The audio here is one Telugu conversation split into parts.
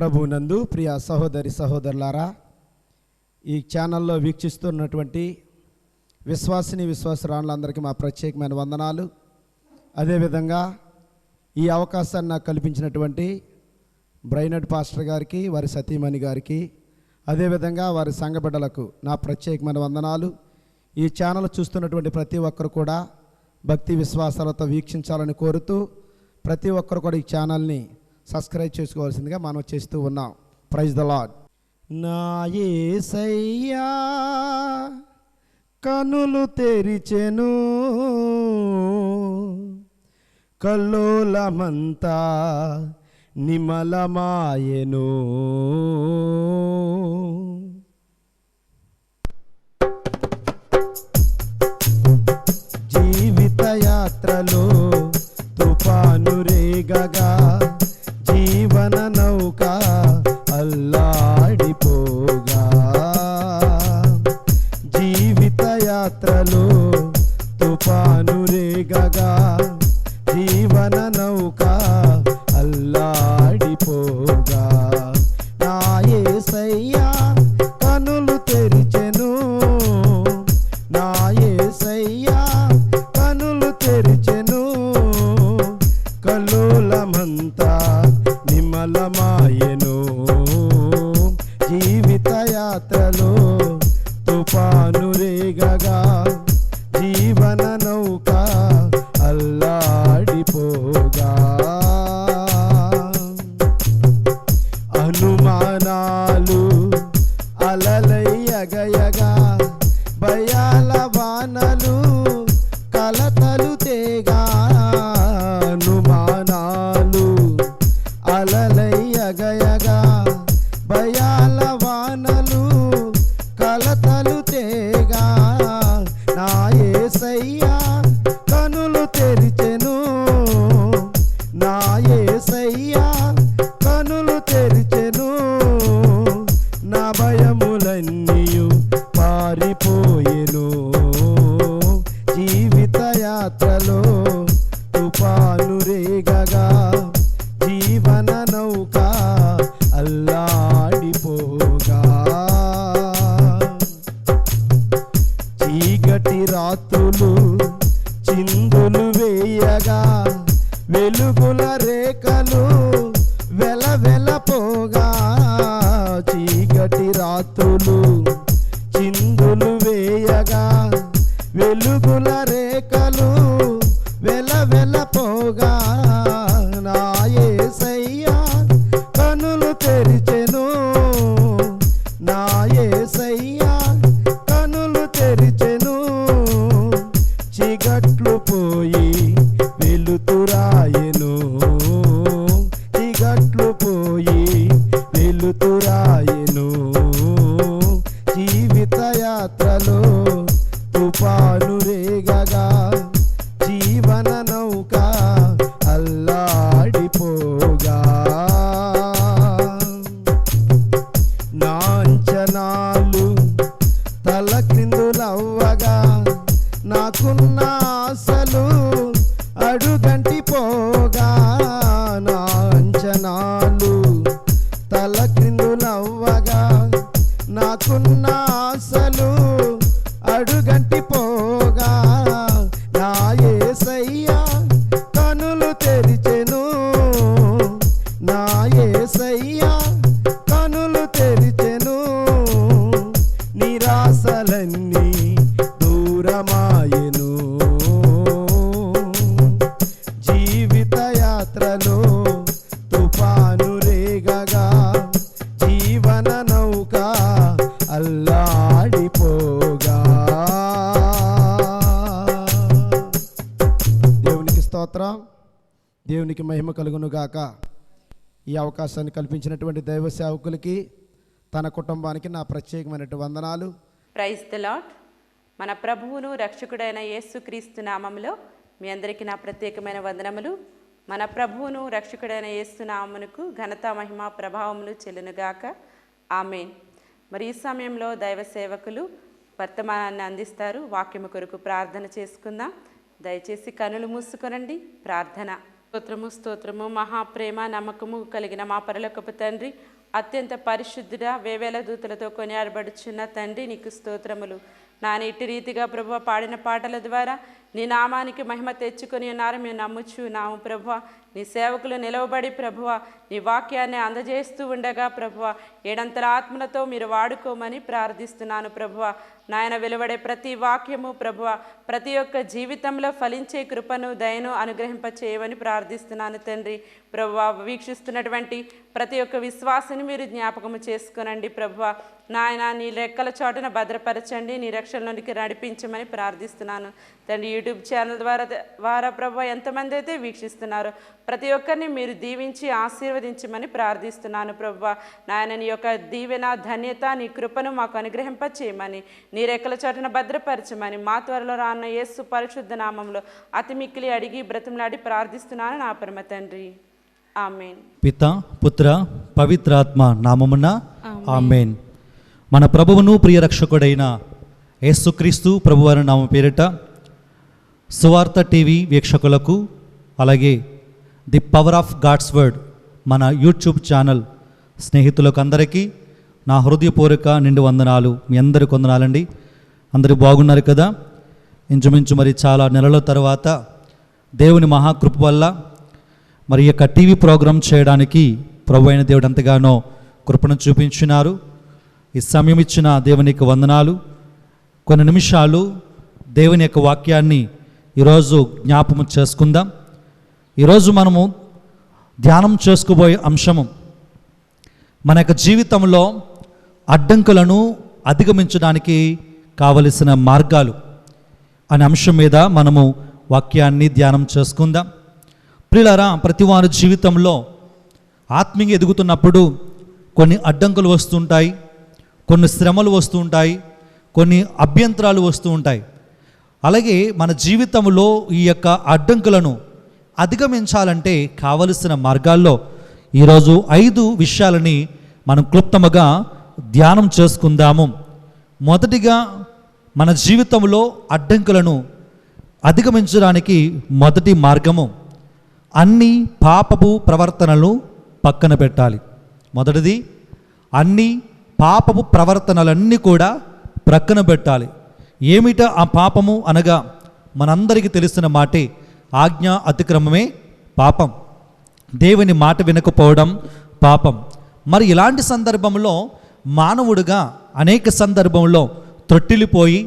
ప్రభువునందు ప్రియ సహోదరి సహోదరులారా, ఈ ఛానల్లో వీక్షిస్తున్నటువంటి విశ్వాసిని విశ్వాసురాళ్ళందరికీ మా ప్రత్యేకమైన వందనాలు. అదేవిధంగా ఈ అవకాశాన్ని నాకు కల్పించినటువంటి బ్రైనడ్ పాస్టర్ గారికి, వారి సతీమణి గారికి, అదేవిధంగా వారి సంఘ బిడ్డలకు నా ప్రత్యేకమైన వందనాలు. ఈ ఛానల్ చూస్తున్నటువంటి ప్రతి ఒక్కరు కూడా భక్తి విశ్వాసాలతో వీక్షించాలని కోరుతూ ప్రతి ఒక్కరు కూడా ఈ ఛానల్ని సబ్స్క్రైబ్ చేసుకోవాల్సిందిగా మనం చేస్తూ ఉన్నాం. Praise the lord. నా యేసయ్యా కనులు తెరిచెను, కల్లోలమంతా నిమలమాయెను. జీవిత యాత్రలో తుఫాను రేగగా జీవన నౌక అల్లాడిపోగా, జీవిత యాత్రలో తుఫాను రేగగా జీవన నౌక అల్లాడిపోగా, నా యేసయ్యా కనులు తెరిచెను, నా యేసయ్యా కనులు తెరిచెను, కల్లోలమంతా నిమలమాయెను. జీవిత యాత్రలో తుఫాను రేగగా జీవన నౌక అల్లాడిపోగా, అనుమానాలు అలలయ్యగయగా భయాల వానలు కలతలు తేగా, అనుమానాలు అలలయ్యగయగా భయాల వానలు కలతలు తేగా, నా యేసయ్యా కనులు తెరిచెను, నా యేసయ్యా కనులు తెరిచెను, నా భయములన్నీయు పారిపోయెను. జీవిత యాత్రలో తుఫాను రేగగా జీవన నౌక అల్లాడిపోగా, చీకటి రాత్రులు చిందులు వేయగా వెలుగుల రేఖలు వెలవెలపోగా, చీకటి రాత్రులు చిందులు వేయగా వెలుగుల రేఖలు వెలవెలపోగా, నా యేసయ్యా కనులు తెరిచెను, నా యేసయ్యా కనులు తెరిచెను, చీకట్లు పోయి వెలుతురాయెను, చీకట్లు పోయి వెలుతురాయెను. జీవిత యాత్రలో తుఫాను రేగగా జీవన నౌక అల్లాడిపోగా, నా అంచనాలు తల క్రిందులవ్వగా నాకున్న ఆశలు అడుగంటి పోగా, నా అంచనాలు తల క్రిందులవ్వగా నాకున్న ఆశలు అడుగంటి పోగా, నా యేసయ్యా కనులు తెరిచెను, నా యేసయ్యా కనులు తెరిచెను, నిరాశలన్నీ దూరమాయెను. జీవిత యాత్రలో తుఫాను రేగగా జీవన నౌక అల్లాడిపోగా. దేవునికి స్తోత్రం, దేవునికి మహిమ కలుగును గాక. ఈ అవకాశాన్ని కల్పించినటువంటి దైవ సేవకులకి, తన కుటుంబానికి నా ప్రత్యేకమైనటువంటి వందనాలు. Praise the lord. మన ప్రభువును రక్షకుడైన యేసుక్రీస్తు నామములో మీ అందరికీ నా ప్రత్యేకమైన వందనములు. మన ప్రభువును రక్షకుడైన యేసు నామమునకు ఘనత మహిమ ప్రభావములు చెల్లునుగాక. ఆమేన్. మరి ఈ సమయంలో దైవ సేవకులు వర్తమానాన్ని అందిస్తారు. వాక్యము కొరకు ప్రార్థన చేసుకుందాం. దయచేసి కనులు మూసుకొనండి. ప్రార్థన. స్తోత్రము స్తోత్రము. మహాప్రేమ నమ్మకము కలిగిన మా పరలోకపు తండ్రి, అత్యంత పరిశుద్ధుడ, వేవేల దూతలతో కొనియాడబడుచున్న తండ్రి, నీకు స్తోత్రములు. నాని ఇట్టి రీతిగా ప్రభువ పాడిన పాటల ద్వారా నీ నామానికి మహిమ తెచ్చుకొని ఉన్నారు మేము నమ్ముచున్నాము ప్రభువ. నీ సేవకులు నిలవబడి ప్రభువ నీ వాక్యాన్ని అందజేస్తూ ఉండగా ప్రభువ ఏడంతల ఆత్మలతో మీరు వాడుకోమని ప్రార్థిస్తున్నాను ప్రభువ. నాయన వెలువడే ప్రతి వాక్యము ప్రభువ ప్రతి ఒక్క జీవితంలో ఫలించే కృపను దయను అనుగ్రహింపచేయమని ప్రార్థిస్తున్నాను తండ్రి. ప్రభువ వీక్షిస్తున్నటువంటి ప్రతి ఒక్క విశ్వాసిని మీరు జ్ఞాపకము చేసుకునండి ప్రభువ. నాయన నీ రెక్కల చాటున భద్రపరచండి, నీ రక్షణలోనికి నడిపించమని ప్రార్థిస్తున్నాను తండ్రి. యూట్యూబ్ ఛానల్ ద్వారా ప్రభువ ఎంతమంది అయితే వీక్షిస్తున్నారో ప్రతి ఒక్కరిని మీరు దీవించి ఆశీర్వదించమని ప్రార్థిస్తున్నాను ప్రభువ. నాయన నీ యొక్క దీవెన ధన్యత నీ కృపను మాకు అనుగ్రహింపచేయమని, నీ రెక్కల చాటున భద్రపరచమని మా త్వరలో రాన్న యేసు పరిశుద్ధ నామంలో అతి మిక్కిలి అడిగి బ్రతిమలాడి ప్రార్థిస్తున్నాను నా పరమ తండ్రి. ఆమేన్. పిత పుత్ర పవిత్రాత్మ నామమున ఆమేన్. మన ప్రభువును ప్రియరక్షకుడైన యేసుక్రీస్తు ప్రభువారి నామ పేరిట సువార్త టీవీ వీక్షకులకు, అలాగే the power of God's word మన యూట్యూబ్ ఛానల్ స్నేహితులకు అందరికీ నా హృదయపూర్వక నిండు వందనాలు. మీ అందరికి వందనాలండి. అందరూ బాగున్నారు కదా? ఇంచుమించు మరి చాలా నెలల తర్వాత దేవుని మహాకృప వల్ల మరి యొక్క టీవీ ప్రోగ్రాం చేయడానికి ప్రభు అయిన దేవుడు ఎంతగానో కృపను చూపించినారు. ఈ సమయం ఇచ్చిన దేవునికి వందనాలు. కొన్ని నిమిషాలు దేవుని యొక్క వాక్యాన్ని ఈరోజు జ్ఞాపకం చేసుకుందాం. ఈరోజు మనము ధ్యానం చేసుకోబోయే అంశము మన యొక్క జీవితంలో అడ్డంకులను అధిగమించడానికి కావలసిన మార్గాలు అనే అంశం మీద మనము వాక్యాన్ని ధ్యానం చేసుకుందాం. ప్రియులారా, ప్రతి వారి జీవితంలో ఆత్మీయంగా ఎదుగుతున్నప్పుడు కొన్ని అడ్డంకులు వస్తుంటాయి, కొన్ని శ్రమలు వస్తూ ఉంటాయి, కొన్ని అభ్యంతరాలు వస్తూ ఉంటాయి. అలాగే మన జీవితంలో ఈ యొక్క అడ్డంకులను అధిగమించాలంటే కావలసిన మార్గాల్లో ఈరోజు 5 విషయాలని మనం క్లుప్తముగా ధ్యానం చేసుకుందాము. మొదటిగా మన జీవితంలో అడ్డంకులను అధిగమించడానికి మొదటి మార్గము అన్ని పాపపు ప్రవర్తనలను పక్కన పెట్టాలి. మొదటిది అన్ని పాపపు ప్రవర్తనలన్నీ కూడా ప్రక్కన పెట్టాలి. ఏమిటా ఆ పాపము అనగా మనందరికీ తెలిసిన మాటే ఆజ్ఞ అతిక్రమమే పాపం. దేవుని మాట వినకపోవడం పాపం. మరి ఇలాంటి సందర్భంలో మానవుడుగా అనేక సందర్భంలో త్రొట్టిల్లిపోయి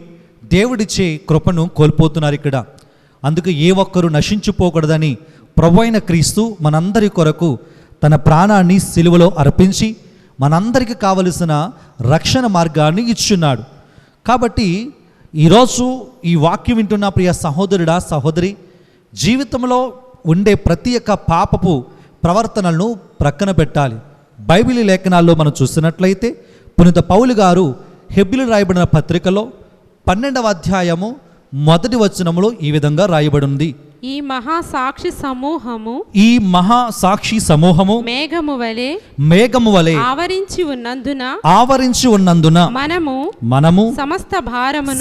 దేవుడిచ్చే కృపను కోల్పోతున్నారు ఇక్కడ. అందుకు ఏ ఒక్కరూ నశించిపోకూడదని ప్రభువైన క్రీస్తు మనందరి కొరకు తన ప్రాణాన్ని సిలువలో అర్పించి మనందరికీ కావలసిన రక్షణ మార్గాన్ని ఇచ్చున్నాడు. కాబట్టి ఈరోజు ఈ వాక్యం వింటున్న ప్రియ సహోదరుడా సహోదరి, జీవితంలో ఉండే ప్రతి ఒక్క పాపపు ప్రవర్తనలను ప్రక్కన పెట్టాలి. బైబిల్ లేఖనాల్లో మనం చూసినట్లయితే పునీత పౌలు గారు హెబ్రీయులకు రాయబడిన పత్రికలో 12వ అధ్యాయము 1వ వచనములో ఈ విధంగా రాయబడింది. ఈ మహాసాక్షి సమూహము మేఘము వలె ఆవరించి ఉన్నందున మనము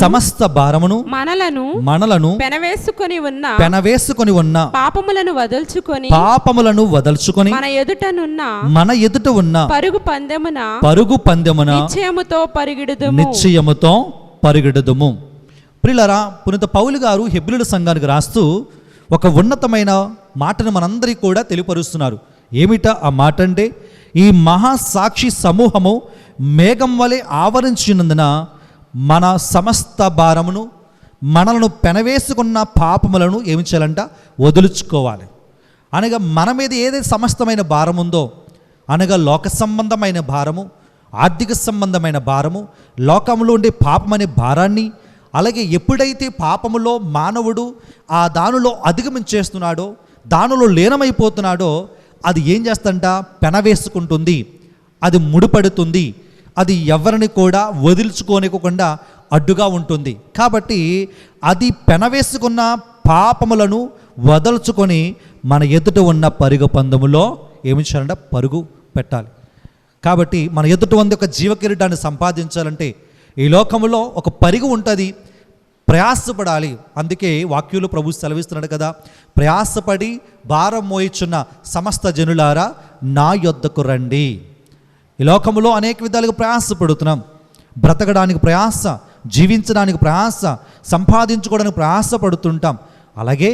సమస్త భారమును మనలను పెనవేసుకొని ఉన్న పాపములను వదల్చుకొని మన ఎదుట ఉన్న పరుగు పందెమున నిశ్చయముతో పరిగెడుదుము. ప్రియులారా, పునీత పౌలు గారు హెబ్రీయుల సంఘానికి రాస్తూ ఒక ఉన్నతమైన మాటను మనందరికీ కూడా తెలియపరుస్తున్నారు. ఏమిటా ఆ మాట అంటే, ఈ మహాసాక్షి సమూహము మేఘం వలె ఆవరించినందున మన సమస్త భారమును మనలను పెనవేసుకున్న పాపములను ఏమి చేయాలంట? వదులుచుకోవాలి. అనగా మన మీద ఏదైతే సమస్తమైన భారం ఉందో, అనగా లోక సంబంధమైన భారము, ఆర్థిక సంబంధమైన భారము, లోకంలో ఉండే పాపం అనే భారాన్ని, అలాగే ఎప్పుడైతే పాపములో మానవుడు ఆ దానిలో అధిగమించేస్తున్నాడో, దానిలో లీనమైపోతున్నాడో, అది ఏం చేస్తంట? పెనవేసుకుంటుంది, అది ముడిపడుతుంది, అది ఎవరిని కూడా వదిల్చుకోనివ్వకుండా అడ్డుగా ఉంటుంది. కాబట్టి అది పెనవేసుకున్న పాపములను వదల్చుకొని మన ఎదుట ఉన్న పరుగు పందెములో ఏమి చేయాలంటే పరుగు పెట్టాలి. కాబట్టి మన ఎదుట ఉన్న ఒక జీవ కిరీటాన్ని సంపాదించాలంటే ఈ లోకంలో ఒక పరుగు ఉంటుంది. ప్రయాసపడాలి. అందుకే వాక్యులు ప్రభు సెలవిస్తున్నాడు కదా, ప్రయాసపడి భారం మోయిచున్న సమస్త జనులారా నా యొద్దకు రండి. ఈ లోకంలో అనేక విధాలుగా ప్రయాసపడుతున్నాం. బ్రతకడానికి ప్రయాస, జీవించడానికి ప్రయాస, సంపాదించుకోవడానికి ప్రయాసపడుతుంటాం. అలాగే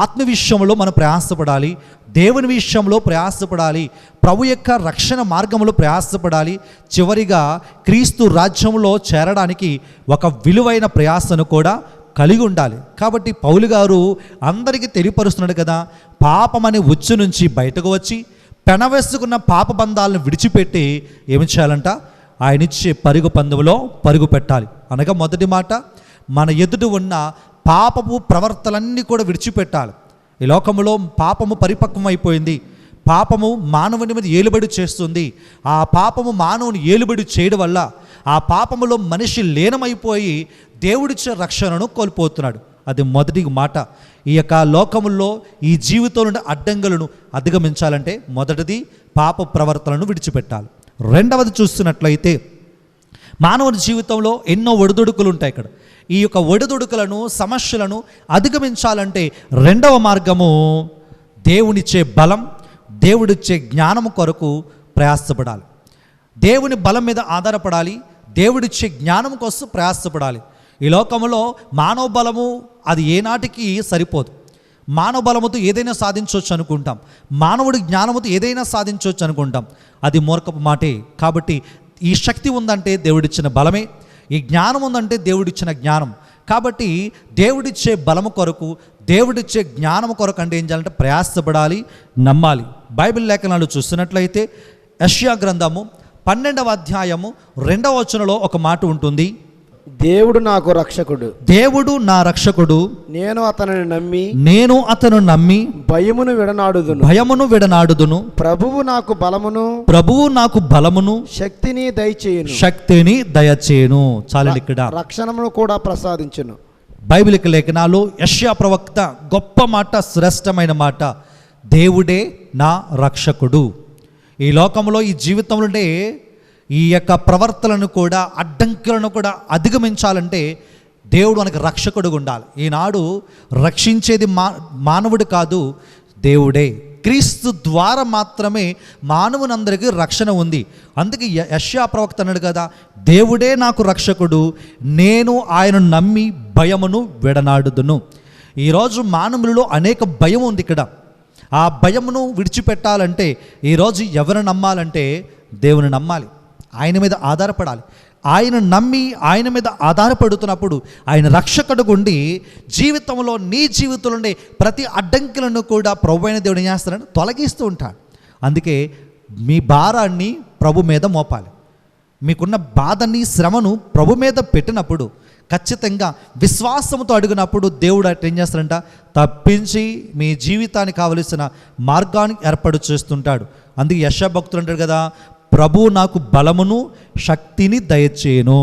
ఆత్మ విషయంలో మనం ప్రయాసపడాలి, దేవుని విషయంలో ప్రయాసపడాలి, ప్రభు యొక్క రక్షణ మార్గంలో ప్రయాసపడాలి. చివరిగా క్రీస్తు రాజ్యంలో చేరడానికి ఒక విలువైన ప్రయాసను కూడా కలిగి ఉండాలి. కాబట్టి పౌలు గారు అందరికీ తెలియపరుస్తున్నాడు కదా, పాపమనే ఉచ్చు నుంచి బయటకు వచ్చి పెనవేసుకున్న పాప బంధాలను విడిచిపెట్టి ఏమి చేయాలంట, ఆయన ఇచ్చే పరుగు పందెంలో పరుగు పెట్టాలి. అనగా మొదటి మాట, మన ఎదుట ఉన్న పాపపు ప్రవర్తనలన్నీ కూడా విడిచిపెట్టాలి. ఈ లోకంలో పాపము పరిపక్వం అయిపోయింది. పాపము మానవుని మీద ఏలుబడి చేస్తుంది. ఆ పాపము మానవుని ఏలుబడి చేయడం వల్ల ఆ పాపములో మనిషి లీనమైపోయి దేవుడిచ్చే రక్షణను కోల్పోతున్నాడు. అది మొదటి మాట. ఈ యొక్క లోకముల్లో ఈ జీవితంలో ఉండే అడ్డంకులను అధిగమించాలంటే మొదటిది పాప ప్రవర్తనను విడిచిపెట్టాలి. రెండవది చూస్తున్నట్లయితే మానవుని జీవితంలో ఎన్నో ఒడిదుడుకులు ఉంటాయి. ఇక్కడ ఈ యొక్క ఒడిదుడుకులను, సమస్యలను అధిగమించాలంటే రెండవ మార్గము దేవునిచ్చే బలం, దేవుడిచ్చే జ్ఞానము కొరకు ప్రయాసపడాలి. దేవుని బలం మీద ఆధారపడాలి, దేవుడిచ్చే జ్ఞానం కోసం ప్రయాసపడాలి. ఈ లోకంలో మానవ బలము అది ఏనాటికి సరిపోదు. మానవ బలముతో ఏదైనా సాధించవచ్చు అనుకుంటాం, మానవుడి జ్ఞానముతో ఏదైనా సాధించవచ్చు అనుకుంటాం. అది మూర్ఖపు మాటే. కాబట్టి ఈ శక్తి ఉందంటే దేవుడిచ్చిన బలమే, ఈ జ్ఞానం ఉందంటే దేవుడిచ్చిన జ్ఞానం. కాబట్టి దేవుడిచ్చే బలము కొరకు, దేవుడిచ్చే జ్ఞానము కొరకు అంటే ఏం చేయాలంటే ప్రయాసపడాలి, నమ్మాలి. బైబిల్ లేఖనాలు చూస్తున్నట్లయితే యెషయా గ్రంథము 12వ అధ్యాయము 2వ వచనంలో ఒక మాట ఉంటుంది, దేవుడు నాకు రక్షకుడు, దేవుడు నా రక్షకుడు, నేను అతను నమ్మి భయమును విడనాడుదును, ప్రభువు నాకు బలమును శక్తిని దయచేయును. చాలండి, ఇక్కడ రక్షణను కూడా ప్రసాదించును. బైబిల్ లేఖనాలు యెషయా ప్రవక్త గొప్ప మాట, శ్రేష్టమైన మాట, దేవుడే నా రక్షకుడు. ఈ లోకంలో ఈ జీవితంలో ఈ యొక్క ప్రవర్తనను కూడా, అడ్డంకులను కూడా అధిగమించాలంటే దేవుడు మనకు రక్షకుడుగా ఉండాలి. ఈనాడు రక్షించేది మానవుడు కాదు, దేవుడే. క్రీస్తు ద్వారా మాత్రమే మానవునందరికీ రక్షణ ఉంది. అందుకే యెషయా ప్రవక్త అన్నాడు కదా, దేవుడే నాకు రక్షకుడు, నేను ఆయన నమ్మి భయమును విడనాడుదును. ఈరోజు మానవులలో అనేక భయం ఉంది. ఇక్కడ ఆ భయమును విడిచిపెట్టాలంటే ఈరోజు ఎవరు నమ్మాలంటే దేవుని నమ్మాలి, ఆయన మీద ఆధారపడాలి. ఆయన నమ్మి ఆయన మీద ఆధారపడుతున్నప్పుడు ఆయన రక్షకుడు ఉండి జీవితంలో, నీ జీవితంలో ఉండే ప్రతి అడ్డంకులను కూడా ప్రభు అయిన దేవుడు ఏం చేస్తాడని తొలగిస్తూ ఉంటాడు. అందుకే మీ భారాన్ని ప్రభు మీద మోపాలి. మీకున్న బాధని, శ్రమను ప్రభు మీద పెట్టినప్పుడు, ఖచ్చితంగా విశ్వాసంతో అడిగినప్పుడు దేవుడు అటు ఏం చేస్తాడంట, తప్పించి మీ జీవితానికి కావలసిన మార్గాన్ని ఏర్పాటు చేస్తుంటాడు. అందుకే యెషయా భక్తుడు అంటాడు కదా, ప్రభువు నాకు బలమును శక్తిని దయచేయును.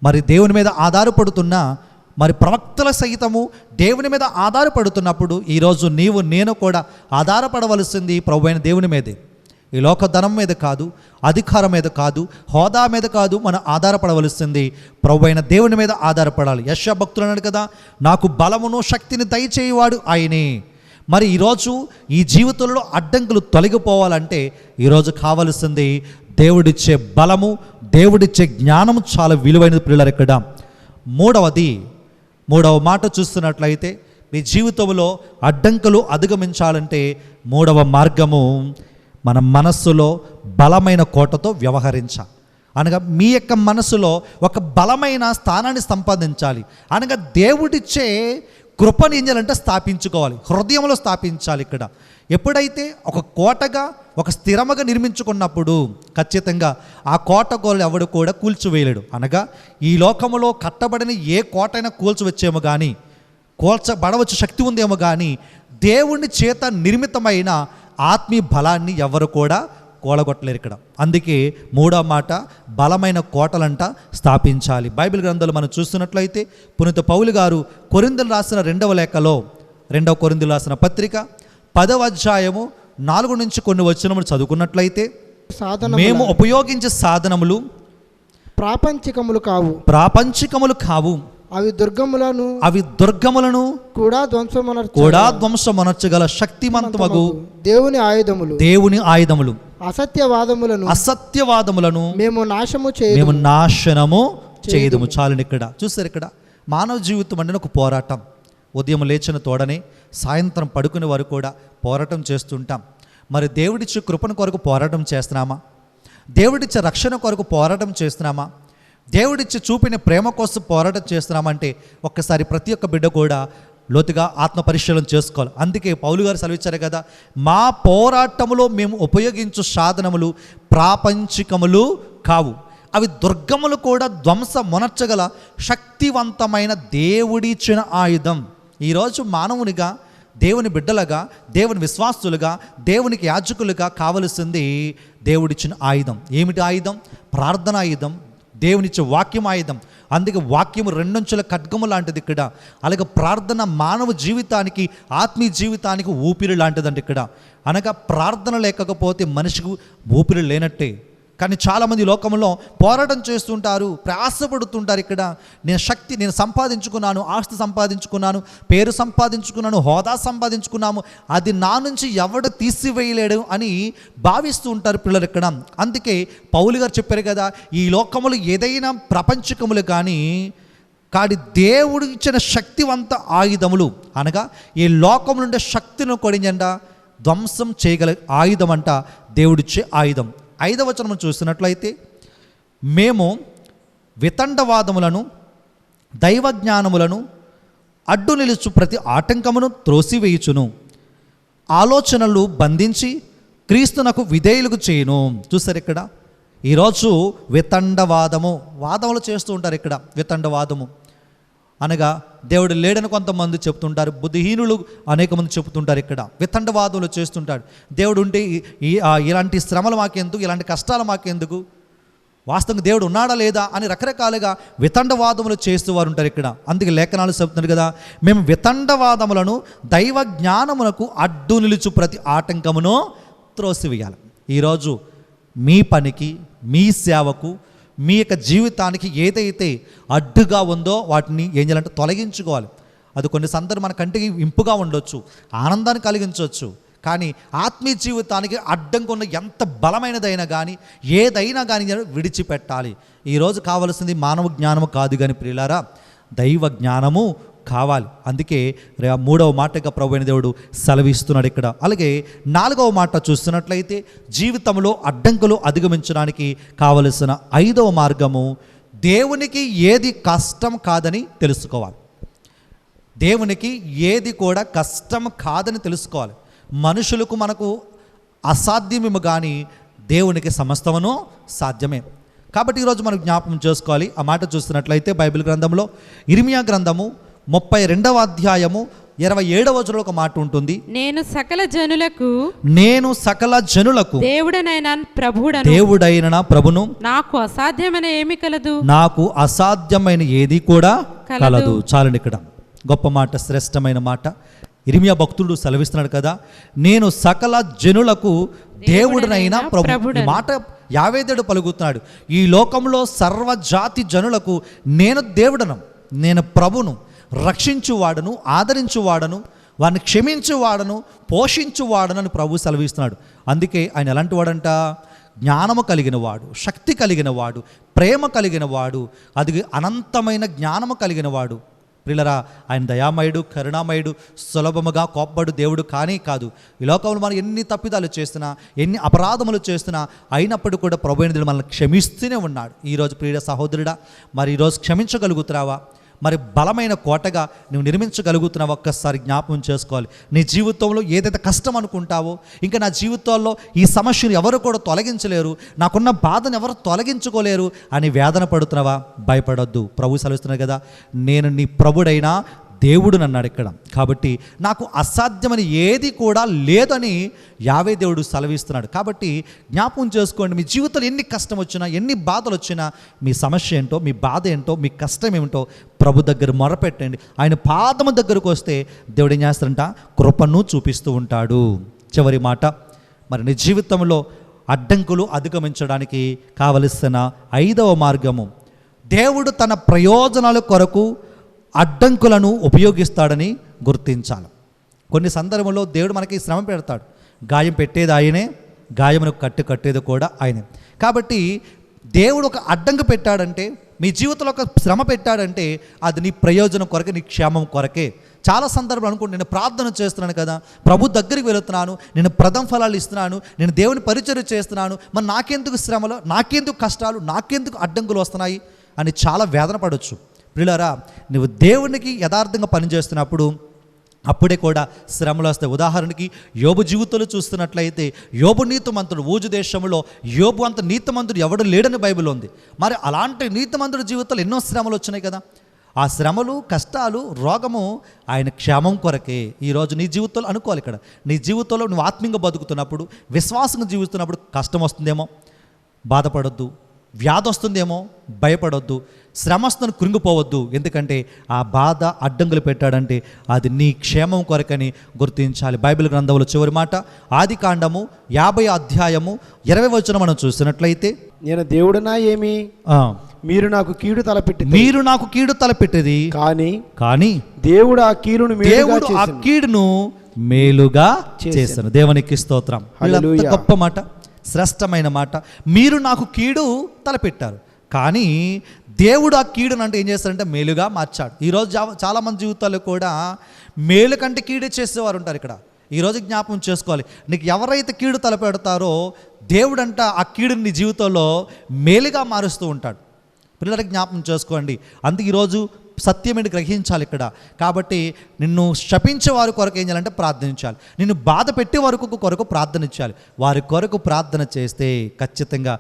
మరి దేవుని మీద ఆధారపడుతున్న మరి ప్రవక్తల సహితము దేవుని మీద ఆధారపడుతున్నప్పుడు ఈరోజు నీవు నేను కూడా ఆధారపడవలసింది ప్రభు అయిన దేవుని మీదే. ఈ లోక ధనం మీద కాదు, అధికారం మీద కాదు, హోదా మీద కాదు, మనం ఆధారపడవలసింది ప్రభు అయిన దేవుని మీద ఆధారపడాలి. యెషయా భక్తుడు అన్నాడు కదా, నాకు బలమును శక్తిని దయచేయువాడు ఆయనే. మరి ఈరోజు ఈ జీవితంలో అడ్డంకులు తొలగిపోవాలంటే ఈరోజు కావలసింది దేవుడిచ్చే బలము, దేవుడిచ్చే జ్ఞానము చాలా విలువైనది పిల్లలు. ఇక్కడ మూడవ మాట చూస్తున్నట్లయితే మీ జీవితంలో అడ్డంకులు అధిగమించాలంటే మూడవ మార్గము మన మనస్సులో బలమైన కోటతో వ్యవహరించాలి. అనగా మీ యొక్క మనసులో ఒక బలమైన స్థానాన్ని సంపాదించాలి. అనగా దేవుడిచ్చే కృపను ఏం చేయాలంటే స్థాపించుకోవాలి, హృదయంలో స్థాపించాలి. ఇక్కడ ఎప్పుడైతే ఒక కోటగా, ఒక స్థిరముగా నిర్మించుకున్నప్పుడు ఖచ్చితంగా ఆ కోట గోలు ఎవడు కూడా కూల్చివేయలేడు. అనగా ఈ లోకములో కట్టబడిన ఏ కోటైనా కూల్చవచ్చేమో కానీ, కూల్చబడవచ్చు శక్తి ఉందేమో కానీ, దేవుని చేత నిర్మితమైన ఆత్మీయ బలాన్ని ఎవరు కూడా కూలగొట్టలేరు ఇక్కడ. అందుకే మూడో మాట, బలమైన కోటలంట స్థాపించాలి. బైబిల్ గ్రంథాలు మనం చూస్తున్నట్లయితే పునీత పౌలు గారు కొరింథీయులకు రాసిన 2వ లేఖలో, 2వ కొరింథీయులకు రాసిన పత్రిక 10వ అధ్యాయము 4 నుంచి కొన్ని వచనములు చదువుకున్నట్లయితే, మేము ఉపయోగించే సాధనములు ప్రాపంచికములు కావు, అవి దుర్గములను కూడా ధ్వంసమనర్చగల శక్తిమంతమగు దేవుని ఆయుధములు. అసత్యవాదములను మేము నాశనము చేయదము. చాలని ఇక్కడ చూస్తారు, ఇక్కడ మానవ జీవితం అంటే ఒక పోరాటం. ఉదయం లేచిన తోడనే సాయంత్రం పడుకునే వరకు కూడా పోరాటం చేస్తుంటాం. మరి దేవుడిచ్చే కృపను కొరకు పోరాటం చేస్తున్నామా? దేవుడిచ్చే రక్షణ కొరకు పోరాటం చేస్తున్నామా? దేవుడిచ్చి చూపిన ప్రేమ కోసం పోరాటం చేస్తున్నామంటే ఒక్కసారి ప్రతి ఒక్క బిడ్డ కూడా లోతుగా ఆత్మ పరిశీలన చేసుకోవాలి. అందుకే పౌలు గారు సెలవిచ్చారు కదా, మా పోరాటములో మేము ఉపయోగించు సాధనములు ప్రాపంచికములు కావు, అవి దుర్గములు కూడా ధ్వంసమొనర్చగల శక్తివంతమైన దేవుడిచ్చిన ఆయుధం. ఈరోజు మానవునిగా, దేవుని బిడ్డలుగా, దేవుని విశ్వాసులుగా, దేవునికి యాజకులుగా కావలసింది దేవుడిచ్చిన ఆయుధం. ఏమిటి ఆయుధం? ప్రార్థన ఆయుధం, దేవునిచ్చే వాక్యం ఆయుధం. అందుకే వాక్యము రెండంచుల ఖడ్గము లాంటిది ఇక్కడ. అలాగే ప్రార్థన మానవ జీవితానికి, ఆత్మీయ జీవితానికి ఊపిరి లాంటిదండి ఇక్కడ. అనగా ప్రార్థన లేకపోతే మనిషికి ఊపిరి లేనట్టే. కానీ చాలామంది లోకంలో పోరాటం చేస్తుంటారు, ప్రయాసపడుతుంటారు. ఇక్కడ నేను సంపాదించుకున్నాను, ఆస్తి సంపాదించుకున్నాను, పేరు సంపాదించుకున్నాను, హోదా సంపాదించుకున్నాము, అది నా నుంచి ఎవడు తీసివేయలేడు అని భావిస్తూ ఉంటారు పిల్లలు ఇక్కడ. అందుకే పౌలు గారు చెప్పారు కదా, ఈ లోకములు ఏదైనా ప్రపంచకములు కానీ దేవుడు ఇచ్చిన శక్తివంత ఆయుధములు, అనగా ఈ లోకం నుండి శక్తిని కొడించంట ధ్వంసం చేయగల ఆయుధం అంట దేవుడిచ్చే ఆయుధం. 5వ వచనం చూసినట్లయితే, మేము వితండవాదములను దైవజ్ఞానములను అడ్డు నిలుచు ప్రతి ఆటంకమును త్రోసివేయుచును, ఆలోచనలు బంధించి క్రీస్తునకు విధేయులకు చేయును. చూస్తారు ఇక్కడ ఈరోజు వాదములు చేస్తూ ఉంటారు. ఇక్కడ వితండవాదము అనగా దేవుడు లేడని కొంతమంది చెప్తుంటారు, బుద్ధిహీనులు అనేక మంది చెప్తుంటారు. ఇక్కడ వితండవాదములు చేస్తుంటాడు. దేవుడు ఉంటే ఇలాంటి శ్రమలు మాకెందుకు, ఇలాంటి కష్టాలు మాకెందుకు, వాస్తవంగా దేవుడు ఉన్నాడా లేదా అని రకరకాలుగా వితండవాదములు చేస్తూ వారు ఉంటారు ఇక్కడ. అందుకే లేఖనాలు చెప్తున్నారు కదా, మేము వితండవాదములను దైవ జ్ఞానమునకు అడ్డు నిలుచు ప్రతి ఆటంకమును త్రోసివేయాలి. ఈరోజు మీ పనికి, మీ సేవకు, మీ యొక్క జీవితానికి ఏదైతే అడ్డుగా ఉందో వాటిని ఏం చేయాలంటే తొలగించుకోవాలి. అది కొన్ని సందర్భం మన కంటికి ఇంపుగా ఉండొచ్చు, ఆనందాన్ని కలిగించవచ్చు, కానీ ఆత్మీయ జీవితానికి అడ్డంకున్న ఎంత బలమైనదైనా కానీ, ఏదైనా కానీ విడిచిపెట్టాలి. ఈరోజు కావలసింది మానవ జ్ఞానము కాదు కానీ ప్రియులారా, దైవ జ్ఞానము కావాలి. అందుకే 3వ మాటగా ప్రభువైన దేవుడు సెలవిస్తున్నాడు ఇక్కడ. అలాగే 4వ మాట చూస్తున్నట్లయితే, జీవితంలో అడ్డంకులు అధిగమించడానికి కావలసిన 5వ మార్గము, దేవునికి ఏది కష్టం కాదని తెలుసుకోవాలి. దేవునికి ఏది కూడా కష్టం కాదని తెలుసుకోవాలి. మనుషులకు మనకు అసాధ్యమేమో కానీ దేవునికి సమస్తమును సాధ్యమే. కాబట్టి ఈరోజు మనం జ్ఞాపకం చేసుకోవాలి. ఆ మాట చూస్తున్నట్లయితే బైబిల్ గ్రంథంలో ఇర్మియా గ్రంథము 32వ అధ్యాయము 27వ వచనంలో ఒక మాట ఉంటుంది, నేను సకల జనులకు దేవుడైన ప్రభును, నాకు అసాధ్యమైన ఏది కూడా కలదు. చాలండి, ఇక్కడ గొప్ప మాట, శ్రేష్టమైన మాట. ఇర్మియా భక్తుడు సెలవిస్తున్నాడు కదా, నేను సకల జనులకు దేవుడనైన ప్రభు. ఈ మాట యావే దేవుడు పలుకుతున్నాడు. ఈ లోకంలో సర్వజాతి జనులకు నేను దేవుడను, నేను ప్రభును, రక్షించువాడను, ఆదరించువాడను, వాడిని క్షమించువాడను, పోషించువాడను అని ప్రభు సెలవిస్తున్నాడు. అందుకే ఆయన ఎలాంటి వాడంట? జ్ఞానము కలిగిన వాడు, శక్తి కలిగిన వాడు, ప్రేమ కలిగిన వాడు, అది అనంతమైన జ్ఞానము కలిగిన వాడు. ప్రియులరా, ఆయన దయామయుడు, కరుణామయుడు, సులభముగా కోప్పడు దేవుడు కానీ కాదు. ఈ లోకంలో మనం ఎన్ని తప్పిదాలు చేస్తున్నా, ఎన్ని అపరాధములు చేస్తున్నా, అయినప్పుడు కూడా ప్రభువైన దేవుడు మనల్ని క్షమిస్తూనే ఉన్నాడు. ఈరోజు ప్రియుడ సహోదరుడా, మరి ఈరోజు క్షమించగలుగుతున్నావా? మరి బలమైన కోటగా నువ్వు నిర్మించగలుగుతున్నావు? ఒక్కసారి జ్ఞాపకం చేసుకోవాలి. నీ జీవితంలో ఏదైతే కష్టం అనుకుంటావో, ఇంకా నా జీవితంలో ఈ సమస్యను ఎవరు కూడా తొలగించలేరు, నాకున్న బాధను ఎవరు తొలగించుకోలేరు అని వేదన పడుతున్నావా? భయపడొద్దు. ప్రభు సెలవిస్తున్నారు కదా, నేను నీ ప్రభుడైనా దేవుడు అన్నాడు ఇక్కడ. కాబట్టి నాకు అసాధ్యమని ఏది కూడా లేదని యావే దేవుడు సెలవిస్తున్నాడు. కాబట్టి జ్ఞాపకం చేసుకోండి, మీ జీవితంలో ఎన్ని కష్టం వచ్చినా, ఎన్ని బాధలు వచ్చినా, మీ సమస్య ఏంటో, మీ బాధ ఏంటో, మీ కష్టం ఏమిటో ప్రభు దగ్గర మొరపెట్టండి. ఆయన పాదము దగ్గరకు వస్తే దేవుడు ఏం చేస్తారంట? కృపను చూపిస్తూ ఉంటాడు. చివరి మాట, మరి నీ జీవితంలో అడ్డంకులు అధిగమించడానికి కావలసిన 5వ మార్గము, దేవుడు తన ప్రయోజనాల కొరకు అడ్డంకులను ఉపయోగిస్తాడని గుర్తించాలి. కొన్ని సందర్భంలో దేవుడు మనకి శ్రమ పెడతాడు. గాయం పెట్టేది ఆయనే, గాయమును కట్టేది కూడా ఆయనే. కాబట్టి దేవుడు ఒక అడ్డంకి పెట్టాడంటే, మీ జీవితంలో ఒక శ్రమ పెట్టాడంటే అది నీ ప్రయోజనం కొరకే, నీ క్షేమం కొరకే. చాలా సందర్భాలు అనుకుంటే నేను ప్రార్థన చేస్తున్నాను కదా, ప్రభు దగ్గరికి వెళుతున్నాను, నేను ప్రథమ ఫలాలు ఇస్తున్నాను, నేను దేవుని పరిచర్య చేస్తున్నాను, మరి నాకెందుకు శ్రమలు, నాకెందుకు కష్టాలు, నాకెందుకు అడ్డంకులు వస్తున్నాయి అని చాలా వేదన పడవచ్చు. ప్రియులారా, నువ్వు దేవునికి యథార్థంగా పనిచేస్తున్నప్పుడు అప్పుడే కూడా శ్రమలు వస్తాయి. ఉదాహరణకి యోబు జీవితంలో చూస్తున్నట్లయితే, యోబు నీతిమంతుడు, ఊజు దేశంలో యోబు అంత నీతిమంతుడు ఎవడు లేడని బైబిల్ ఉంది. మరి అలాంటి నీతిమంతుడి జీవితంలో ఎన్నో శ్రమలు వచ్చినాయి కదా. ఆ శ్రమలు, కష్టాలు, రోగము ఆయన క్షేమం కొరకే. ఈరోజు నీ జీవితంలో అనుకోవాలి, ఇక్కడ నీ జీవితంలో నువ్వు ఆత్మీయంగా బతుకుతున్నప్పుడు, విశ్వాసంగా జీవిస్తున్నప్పుడు కష్టం వస్తుందేమో, బాధపడొద్దు. వ్యాధి వస్తుందేమో, భయపడొద్దు. శ్రమ వస్తుందని కృంగిపోవద్దు. ఎందుకంటే ఆ బాధ అడ్డంకులు పెట్టాడంటే అది నీ క్షేమం కొరకని గుర్తించాలి. బైబిల్ గ్రంథంలో చివరి మాట, ఆదికాండము 50 అధ్యాయము 20 వచనం మనం చూసినట్లయితే, నేను దేవుడనా ఏమి, మీరు నాకు కీడు తలపెట్టి, మీరు నాకు కీడు తలపెట్టేది కానీ దేవుడు ఆ కీడును దేవుడు ఆ కీడును మేలుగా చేశాను. దేవునికి స్తోత్రం. హల్లెలూయా. గొప్ప మాట, శ్రేష్టమైన మాట. మీరు నాకు కీడు తలపెట్టారు కానీ దేవుడు ఆ కీడును అంటే ఏం చేస్తారంటే మేలుగా మార్చాడు. ఈరోజు చాలామంది జీవితాల్లో కూడా మేలు కంటే కీడే చేసేవారు ఉంటారు. ఇక్కడ ఈరోజు జ్ఞాపకం చేసుకోవాలి, నీకు ఎవరైతే కీడు తలపెడతారో దేవుడంట ఆ కీడుని నీ జీవితంలో మేలుగా మారుస్తూ ఉంటాడు. పిల్లలకి జ్ఞాపకం చేసుకోండి. అందుకే ఈరోజు సత్యమేంటి గ్రహించాలి ఇక్కడ. కాబట్టి నిన్ను శపించే వారి కొరకు ఏం చేయాలంటే ప్రార్థించాలి. నిన్ను బాధ పెట్టే కొరకు ప్రార్థన ఇచ్చాలి. వారి కొరకు ప్రార్థన చేస్తే ఖచ్చితంగా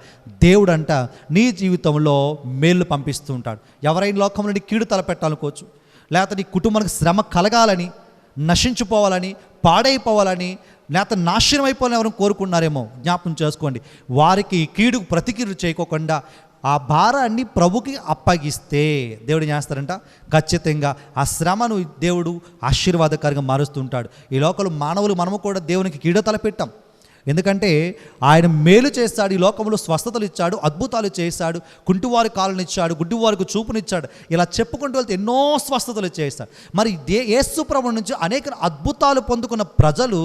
దేవుడంట నీ జీవితంలో మేలు పంపిస్తూ ఉంటాడు. ఎవరైనా లోకంలో నీ కీడు తలపెట్టాలనుకోవచ్చు, లేకపోతే నీ కుటుంబానికి శ్రమ కలగాలని, నశించిపోవాలని, పాడైపోవాలని, లేకపోతే నాశనం అయిపోవాలని ఎవరైనా కోరుకున్నారేమో జ్ఞాపకం చేసుకోండి. వారికి కీడుకు ప్రతికీడు చేయకోకుండా ఆ భారాన్ని ప్రభుకి అప్పగిస్తే దేవుడు ఏం చేస్తారంట, ఖచ్చితంగా ఆ శ్రమను దేవుడు ఆశీర్వాదకరంగా మారుస్తుంటాడు. ఈ లోకంలో మానవులు మనము కూడా దేవునికి కీడు తలపెట్టాం. ఎందుకంటే ఆయన మేలు చేస్తాడు, ఈ లోకంలో స్వస్థతలు ఇచ్చాడు, అద్భుతాలు చేశాడు, కుంటివారి కాళ్ళని ఇచ్చాడు, గుడ్డివారికి చూపునిచ్చాడు. ఇలా చెప్పుకుంటూ వెళ్తే ఎన్నో స్వస్థతలు చేస్తాడు. మరి యేసు ప్రభువు నుంచి అనేక అద్భుతాలు పొందుకున్న ప్రజలు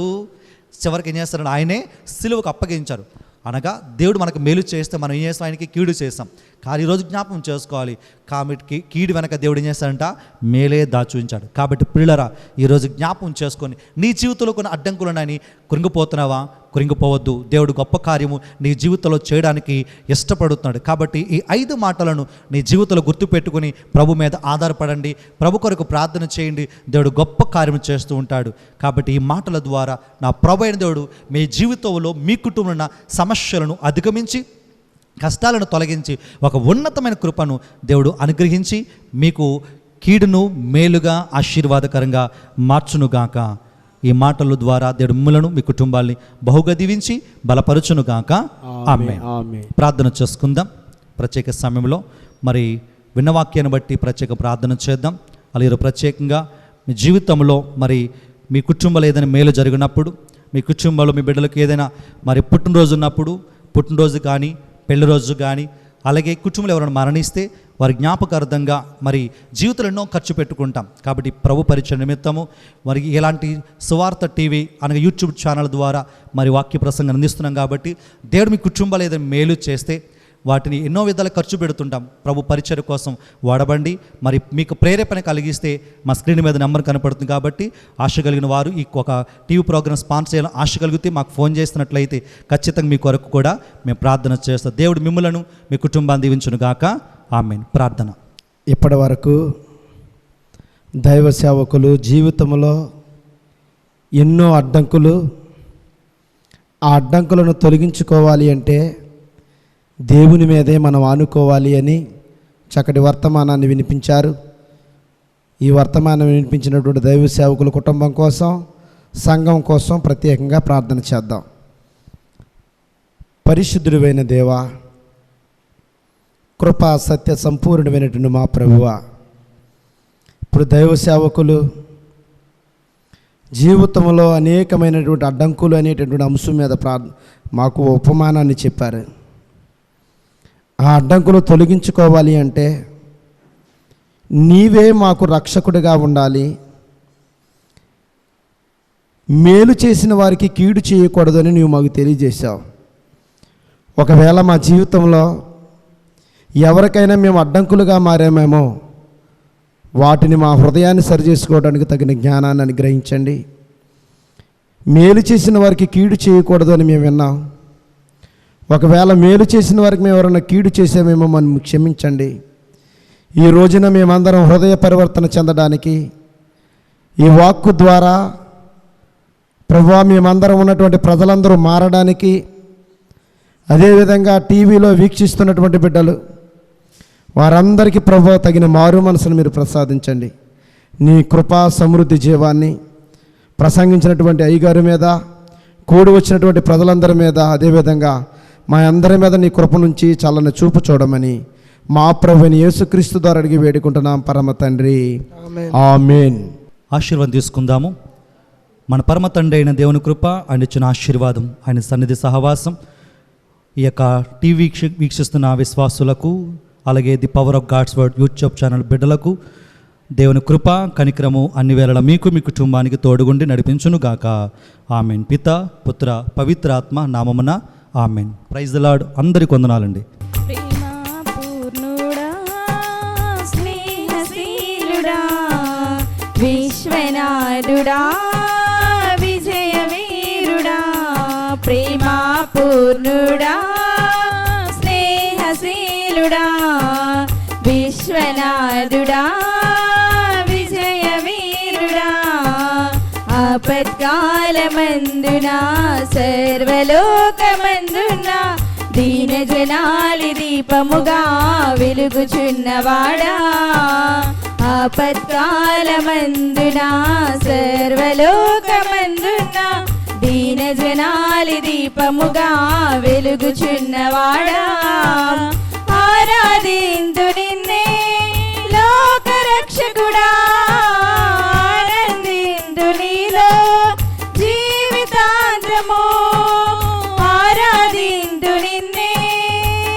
చివరికి ఏం చేస్తారంటే ఆయనే సిలువకు అప్పగించారు. అనగా దేవుడు మనకు మేలు చేస్తే మనం ఏం చేస్తాం, ఆయనకి కీడు చేస్తాం. కానీ ఈరోజు జ్ఞాపకం చేసుకోవాలి, కాబట్టి కీడు వెనక దేవుడు ఏం చేస్తాడంట, మేలే దాచుంచాడు. కాబట్టి పిల్లరా, ఈరోజు జ్ఞాపకం చేసుకొని నీ జీవితంలో కొన్ని అడ్డంకులు ఉన్నాయని కృంగిపోతున్నావా, కృంగిపోవద్దు. దేవుడు గొప్ప కార్యము నీ జీవితంలో చేయడానికి ఇష్టపడుతున్నాడు. కాబట్టి ఈ 5 మాటలను నీ జీవితంలో గుర్తుపెట్టుకుని ప్రభు మీద ఆధారపడండి, ప్రభు కొరకు ప్రార్థన చేయండి. దేవుడు గొప్ప కార్యము చేస్తూ ఉంటాడు. కాబట్టి ఈ మాటల ద్వారా నా ప్రభు అయిన దేవుడు మీ జీవితంలో, మీ కుటుంబంలో ఉన్న సమస్యలను అధిగమించి, కష్టాలను తొలగించి, ఒక ఉన్నతమైన కృపను దేవుడు అనుగ్రహించి మీకు కీడును మేలుగా ఆశీర్వాదకరంగా మార్చునుగాక. ఈ మాటల ద్వారా దేవుడు మిమ్మలను, మీ కుటుంబాల్ని బహుగా దీవించి బలపరచునుగాక. ఆమేన్. ప్రార్థన చేసుకుందాం. ప్రత్యేక సమయంలో మరి విన్నవాక్యాన్ని బట్టి ప్రత్యేక ప్రార్థన చేద్దాం. అలాగే ప్రత్యేకంగా మీ జీవితంలో మరి మీ కుటుంబంలో ఏదైనా మేలు జరిగినప్పుడు, మీ కుటుంబంలో మీ బిడ్డలకు ఏదైనా మరి పుట్టినరోజు ఉన్నప్పుడు, పుట్టినరోజు కానీ పెళ్లి రోజు కానీ, అలాగే కుటుంబంలో ఎవరైనా మరణిస్తే వారి జ్ఞాపకార్థంగా మరి జీవితంలో ఎన్నో ఖర్చు పెట్టుకుంటాం. కాబట్టి ప్రభు పరిచయ నిమిత్తము మరి ఇలాంటి సువార్త టీవీ అనగా యూట్యూబ్ ఛానల్ ద్వారా మరి వాక్య ప్రసంగం అందిస్తున్నాం. కాబట్టి దేవుడు మీ కుటుంబాలు ఏదైనా మేలు చేస్తే వాటిని ఎన్నో విధాలు ఖర్చు పెడుతుంటాం. ప్రభు పరిచయ కోసం వాడబండి. మరి మీకు ప్రేరేపణ కలిగిస్తే మా స్క్రీన్ మీద నెంబర్ కనపడుతుంది. కాబట్టి ఆశ కలిగిన వారు ఈ ఒక టీవీ ప్రోగ్రామ్ స్పాన్సర్ చేయాలని ఆశ కలిగితే మాకు ఫోన్ చేస్తున్నట్లయితే ఖచ్చితంగా మీ కొరకు కూడా మేము ప్రార్థన చేస్తాం. దేవుడు మిమ్మలను, మీ కుటుంబాన్ని దీవించును గాక. ఆమేన్. ప్రార్థన. ఇప్పటి వరకు దైవ సేవకులు జీవితంలో ఎన్నో అడ్డంకులు, ఆ అడ్డంకులను తొలగించుకోవాలి అంటే దేవుని మీదే మనం ఆనుకోవాలి అని చక్కటి వర్తమానాన్ని వినిపించారు. ఈ వర్తమానం వినిపించినటువంటి దైవ సేవకుల కుటుంబం కోసం, సంఘం కోసం ప్రత్యేకంగా ప్రార్థన చేద్దాం. పరిశుద్ధుడైన దేవా, కృపా సత్య సంపూర్ణమైనటువంటి మా ప్రభువా, ఇప్పుడు దైవ సేవకులు జీవితంలో అనేకమైనటువంటి అడ్డంకులు అనేటటువంటి అంశం మీద మాకు ఉపమానాన్ని చెప్పారు. ఆ అడ్డంకులు తొలగించుకోవాలి అంటే నీవే మాకు రక్షకుడిగా ఉండాలి, మేలు చేసిన వారికి కీడు చేయకూడదని నీవు మాకు తెలియజేశావు. ఒకవేళ మా జీవితంలో ఎవరికైనా మేము అడ్డంకులుగా మారామేమో వాటిని మా హృదయాన్ని సరిచేసుకోవడానికి తగిన జ్ఞానాన్ని అనుగ్రహించండి. మేలు చేసిన వారికి కీడు చేయకూడదు అని మేము విన్నాం. ఒకవేళ మేలు చేసిన వారికి మేము ఎవరైనా కీడు చేసామేమో మనం క్షమించండి. ఈ రోజున మేమందరం హృదయ పరివర్తన చెందడానికి ఈ వాక్కు ద్వారా ప్రభువా మేమందరం ఉన్నటువంటి ప్రజలందరూ మారడానికి, అదేవిధంగా టీవీలో వీక్షిస్తున్నటువంటి బిడ్డలు వారందరికీ ప్రభువా తగిన మారు మనసును మీరు ప్రసాదించండి. నీ కృపా సమృద్ధి జీవాన్ని ప్రసంగించినటువంటి అయ్యగారి మీద, కూడి వచ్చినటువంటి ప్రజలందరి మీద, అదేవిధంగా మా అందరి మీద నీ కృప నుంచి చల్లని చూపు చూడమని మా ప్రభువైన యేసుక్రీస్తు ద్వారా అడిగి వేడుకుంటున్నాం పరమ తండ్రి, ఆమేన్. ఆశీర్వాదం తీసుకుందాము. మన పరమ తండ్రి అయిన దేవుని కృప, ఆయన ఇచ్చిన ఆశీర్వాదం, ఆయన సన్నిధి సహవాసం ఈ యొక్క టీవీ వీక్షిస్తున్న విశ్వాసులకు, అలాగే the power of God's word YouTube channel బిడ్డలకు దేవుని కృప కనికరము అన్ని వేళలా మీకు మీ కుటుంబానికి తోడుగుండి నడిపించునుగాక. ఆమెన్. పిత పుత్ర పవిత్రాత్మ నామమున ఆమెన్. Praise the lord. అందరికి వందనాలండి. విశ్వనాథుడా విజయ వీరుడా, ప్రేమా పూర్ణుడా స్నేహశీలుడా, విశ్వనాథుడా విజయ వీరుడా, ఆపత్కాలమందున సర్వలోకమందున దీన జనాలి దీపముగా వెలుగుచున్నవాడా, ఆపత్కాలమందున సర్వలోకమందున దీన జనాలి దీపముగా వెలుగుచున్నవాడా, ఆరాధింతు నిన్నే లోకరక్షకుడా, ఆనందింతు నీలో జీవితాంతము, ఆరాధింతు నిన్నే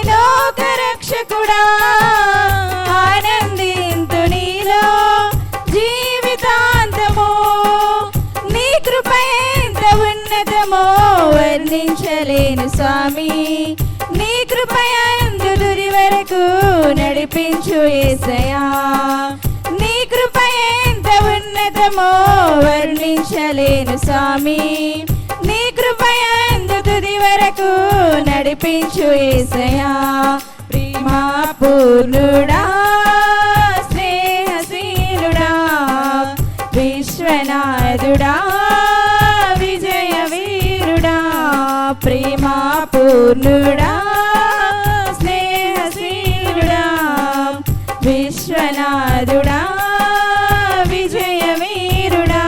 లోకరక్షకుడా, ఆనందింతు నీలో జీవితాంతము, నీ కృప ఎంత ఉన్నతమో వర్ణించలేను స్వామి, నీ కృప తుది వరకు నడిపించు యేసయ్యా, నీ కృప ఎంత ఉన్నతమో వర్ణించలేను స్వామి, నీ కృప తుది వరకు నడిపించు యేసయ్యా, ప్రేమా పూర్ణుడా స్నేహశీలుడా, విశ్వనాథుడా విజయ వీరుడా, ప్రేమా పూర్ణుడా స్నేహశీలుడా, విశ్వనాథుడా విజయ వీరుడా.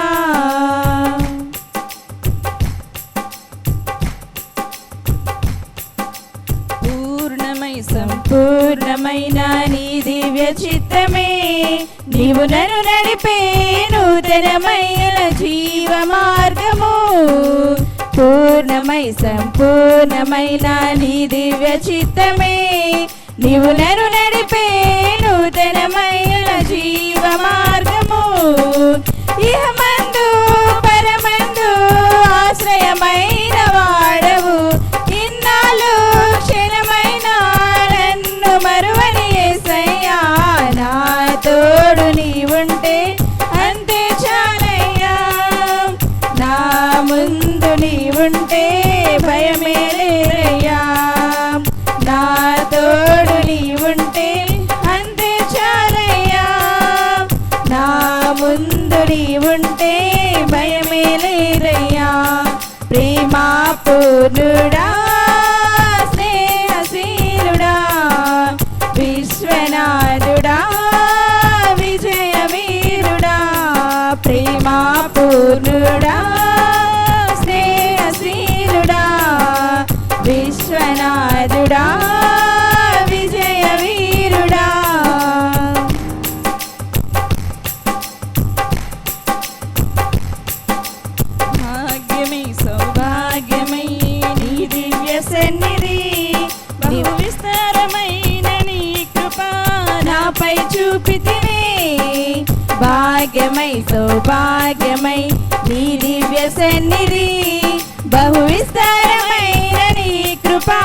పూర్ణమై సంపూర్ణమైన నీ దివ్య చిత్తమే, నీవు నన్ను నడిపే నూతనమైన జీవ మార్గము, పూర్ణమై సంపూర్ణమైన నీ దివ్య చిత్తమే, నీవు నన్ను నడిపే నూతనమైన జీవ మార్గము, ఇహమందు పరమందు ఆశ్రయమైన వాడవు, ఇన్నాళ్ళు క్షణమైన నన్ను మరువని యేసయ్యా, నా తోడు నీవుంటే అంతే చాలయ్యా, నా ముందు నీవుంటే భయమే లేదయ్యా, నా తోడు నీవుంటే అంతే చాలయ్యా, నా ముందు నీవుంటే భయమే లేదయ్యా, ప్రేమా పూర్ణుడా స్నేహశీలుడా, విశ్వనాథుడా విజయ వీరుడా, ప్రేమా పూర్ణుడా స్నేహశీలుడా, విశ్వనాథుడా విజయ వీరుడా. భాగ్యమై సౌభాగ్యమై నీ దివ్య సన్నిధి, బహు విస్తారమైన నీ కృప నాపై చూ చూపితివే. భాగ్యమై సౌభాగ్యమై నీ దివ్య సన్నిధి, బహు విస్తారమైన నీ కృపా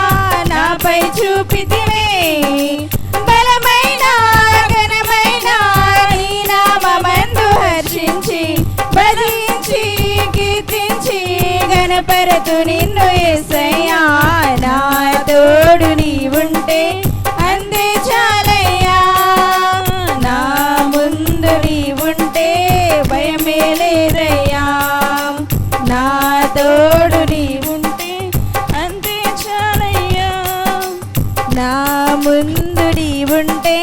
నాపై చూపితివే. బలమైన ఘనమైన నీ నామమందు హర్షించి భజించి కీర్తించి గణపరతు నిన్ను యేసయ్యా. నా తోడు నీవుంటే అందే చాలయ్యా. నా ముందు నీవుంటే భయమే లేదయ్యా. నా తోడు నీవుంటే అంతే చాలయ్యా. నా ముందు నీవుంటే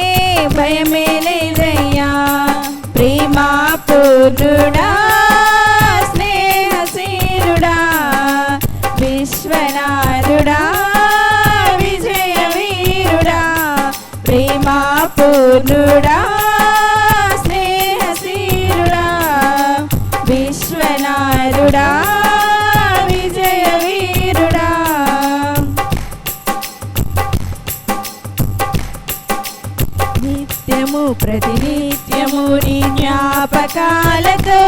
భయమే లేదయ్యా. ప్రేమా పూర్ణుడా స్నేహశీలుడా విశ్వనాథుడా విజయ వీరుడా. ప్రేమా పూర్ణుడా స్నేహశీలుడా విశ్వనాథుడా విజయ వీరుడా. నిత్యము ప్రతినిత్యము నీ జ్ఞాపకాలతో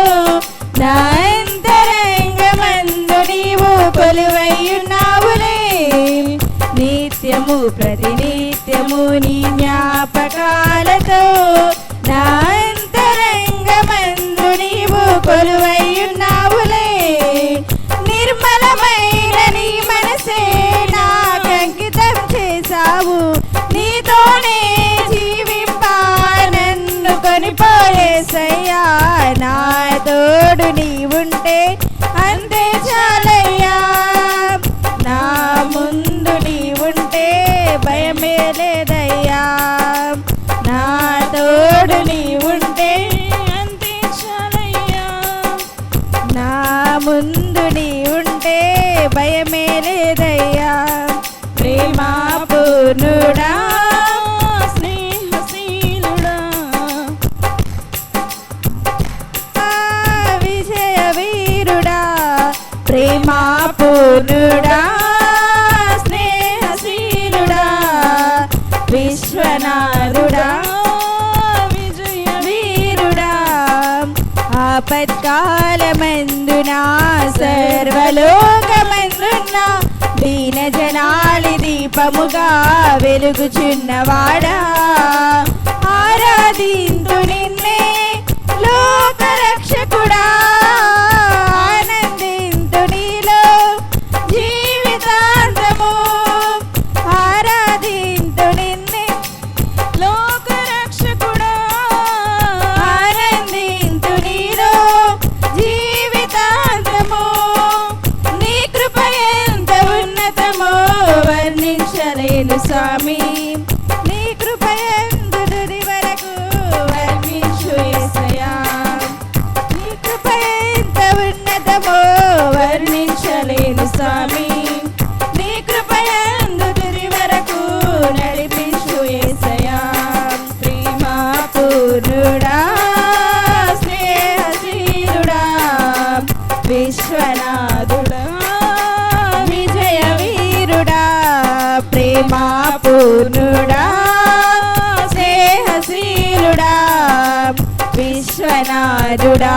నా అంతరంగమందు నీవు కొలువైయున్నావులే. నిత్యము ప్రతినిత్యము నీ జ్ఞాపకాలతో నా అంతరంగమందు నీవు కొలువైయున్నావులే. నిర్మలమైన నీ మనసే నాకంకితం చేశావు. నీతోనే జీవింపా నన్ను కొనిపోయేసయ్యా. నా తోడు నీవుంటే అంతే చాలయ్యా. నా ముందు నీవుంటే భయమే లేదయ్యా. నా తోడు నీవుంటే అంతే చాలయ్యా. నా ముందు నీవుంటే భయమే లేదయ్యా. ప్రేమా పూర్ణుడా స్నేహశీలుడా విజయ వీరుడా. ప్రేమా పూర్ణుడా స్నేహశీలుడా విశ్వనాథుడా విజయ వీరుడా. ఆపత్కాలమందునా సర్వలోకమందున్నా దీన జనాలి దీపముగా వెలుగుచున్నవాడా. ఆరాధింతు నిన్నే లోకరక్షకుడా. ఆనందింతు నీలో జీవితాంతము. ఆరాధింతు నిన్నే లోకరక్షకుడా. ఆనందింతు నీలో జీవితాంతము. నీ కృప ఎంత ఉన్నతమో వర్ణించలేను స్వామి. నీ కృప ఎందు తుది వరకు వర్ణించు యేసయ్యా. నీ కృప ఎంత ఉన్నతమో వర్ణించలేను స్వామి. నీ కృప ఎందు తుది వరకు నడిపించు యేసయ్యా. ప్రేమా పూర్ణుడా స్నేహశీలుడా విశ్వనాథుడా విజయ వీరుడా. ప్రేమా పూర్ణుడా స్నేహశీలుడా విశ్వనాథుడా